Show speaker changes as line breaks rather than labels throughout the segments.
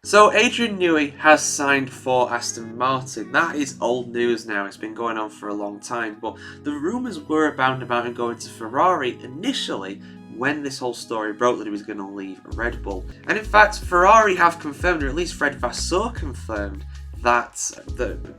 So Adrian Newey has signed for Aston Martin. That is old news now. It's been going on for a long time. But the rumours were abound about him going to Ferrari initially when this whole story broke that he was going to leave Red Bull. And in fact, Ferrari have confirmed, or at least Fred Vasseur confirmed, that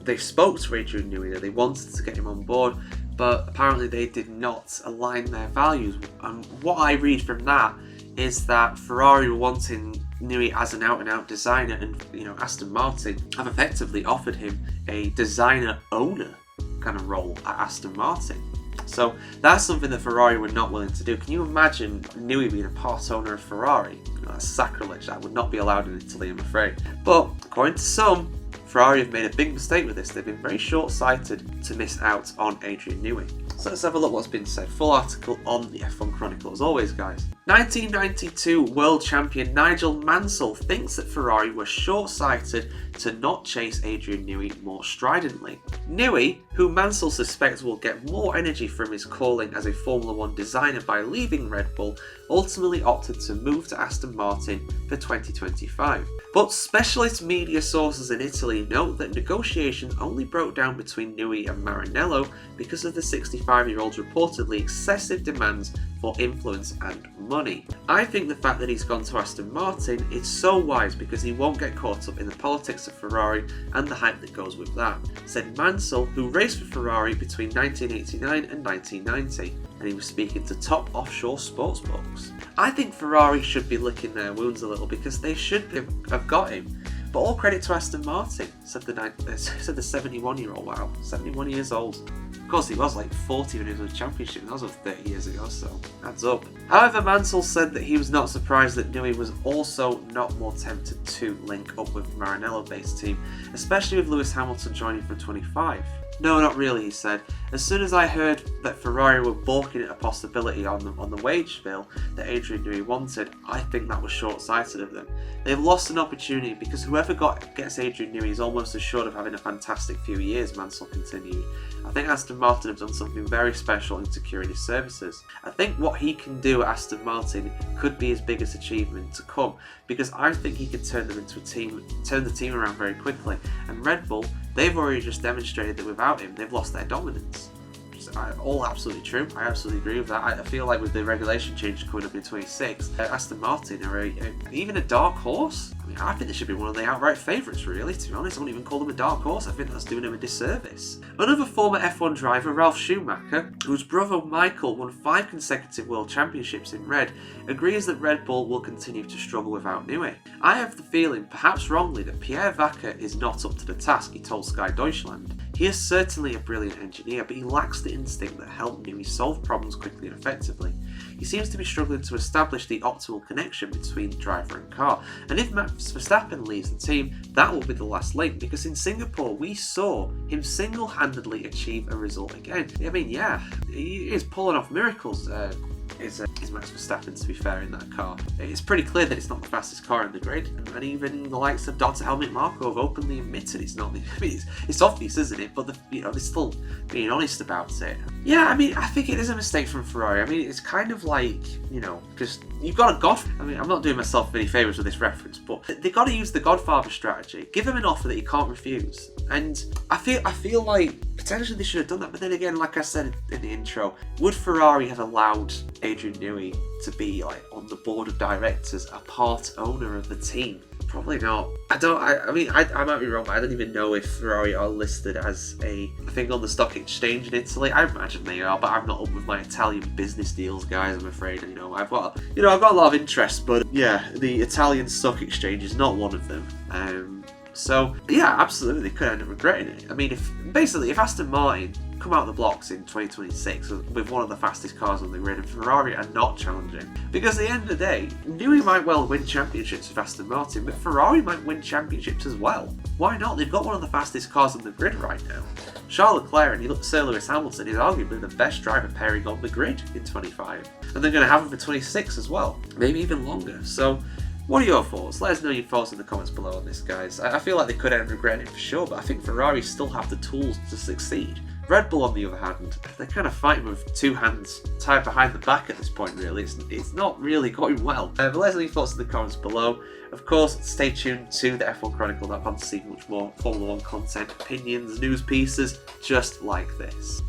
they spoke to Adrian Newey, that they wanted to get him on board, but apparently they did not align their values. And what I read from that is that Ferrari were wanting Newey as an out-and-out designer, and Aston Martin have effectively offered him a designer-owner kind of role at Aston Martin. So that's something that Ferrari were not willing to do. Can you imagine Newey being a part owner of Ferrari? That's sacrilege. That would not be allowed in Italy, I'm afraid. But according to some, Ferrari have made a big mistake with this. They've been very short-sighted to miss out on Adrian Newey. So let's have a look what's been said. Full article on the F1 Chronicle as always, guys. 1992 world champion Nigel Mansell thinks that Ferrari were short-sighted to not chase Adrian Newey more stridently. Newey, who Mansell suspects will get more energy from his calling as a Formula 1 designer by leaving Red Bull, ultimately opted to move to Aston Martin for 2025. But specialist media sources in Italy note that negotiations only broke down between Newey and Maranello because of the 65-year-old's reportedly excessive demands for influence and money. I think the fact that he's gone to Aston Martin is so wise because he won't get caught up in the politics of Ferrari and the hype that goes with that, said Mansell, who raced for Ferrari between 1989 and 1990, and he was speaking to top offshore sportsbooks. I think Ferrari should be licking their wounds a little because they should have got him. But all credit to Aston Martin, said the 71-year-old. Wow, 71 years old. Of course, he was like 40 when he was in the championship. That was over 30 years ago, so adds up. However, Mansell said that he was not surprised that Newey was also not more tempted to link up with the Maranello-based team, especially with Lewis Hamilton joining from 25. No, not really, he said. As soon as I heard that Ferrari were balking at a possibility on the wage bill that Adrian Newey wanted, I think that was short-sighted of them. They've lost an opportunity because whoever gets Adrian Newey is almost assured of having a fantastic few years, Mansell continued. I think Aston Martin have done something very special in securing his services. I think what he can do at Aston Martin could be his biggest achievement to come, because I think he could turn them into a team, turn the team around very quickly. And Red Bull, they've already just demonstrated that without him, they've lost their dominance. All absolutely true. I absolutely agree with that. I feel like with the regulation change coming up in 26, Aston Martin are even a dark horse. I mean, I think they should be one of the outright favourites, really, to be honest. I wouldn't even call them a dark horse. I think that's doing them a disservice. Another former F1 driver, Ralf Schumacher, whose brother Michael won 5 consecutive world championships in red, agrees that Red Bull will continue to struggle without Newey. I have the feeling, perhaps wrongly, that Pierre Vacher is not up to the task, he told Sky Deutschland. He is certainly a brilliant engineer, but he lacks the instinct that helped Newey solve problems quickly and effectively. He seems to be struggling to establish the optimal connection between driver and car, and if Max Verstappen leaves the team, that will be the last link, because in Singapore we saw him single-handedly achieve a result again. I mean, yeah, he is pulling off miracles. Is Max Verstappen, to be fair, in that car. It's pretty clear that it's not the fastest car in the grid, and even the likes of Dr. Helmut Marko have openly admitted it's not. I mean, it's obvious, isn't it? But they're still being honest about it. Yeah, I mean, I think it is a mistake from Ferrari. I mean, it's kind of like, just you've got a God. I mean, I'm not doing myself any favours with this reference, but they've got to use the Godfather strategy. Give him an offer that he can't refuse, and I feel like potentially they should have done that. But then again, like I said in the intro, would Ferrari have allowed Adrian Newey to be on the board of directors, a part owner of the team? Probably not. I mean, I might be wrong, but I don't even know if Ferrari are listed as a thing on the stock exchange in Italy. I imagine they are, but I'm not up with my Italian business deals, guys, I'm afraid. I've got a lot of interest, but yeah, the Italian stock exchange is not one of them. So yeah, absolutely, they could end up regretting it. I mean, if Aston Martin come out of the blocks in 2026 with one of the fastest cars on the grid and Ferrari are not challenging, because at the end of the day, Newey might well win championships with Aston Martin, but Ferrari might win championships as well. Why not? They've got one of the fastest cars on the grid right now. Charles Leclerc and Sir Lewis Hamilton is arguably the best driver pairing on the grid in 25, and they're going to have him for 26 as well, maybe even longer. So what are your thoughts? Let us know your thoughts in the comments below on this, guys. I feel like they could end up regretting it for sure, but I think Ferrari still have the tools to succeed. Red Bull, on the other hand, they're kind of fighting with two hands tied behind the back at this point, really. It's not really going well. But let us know your thoughts in the comments below. Of course, stay tuned to the F1Chronicle.com to see much more Formula 1 content, opinions, news pieces, just like this.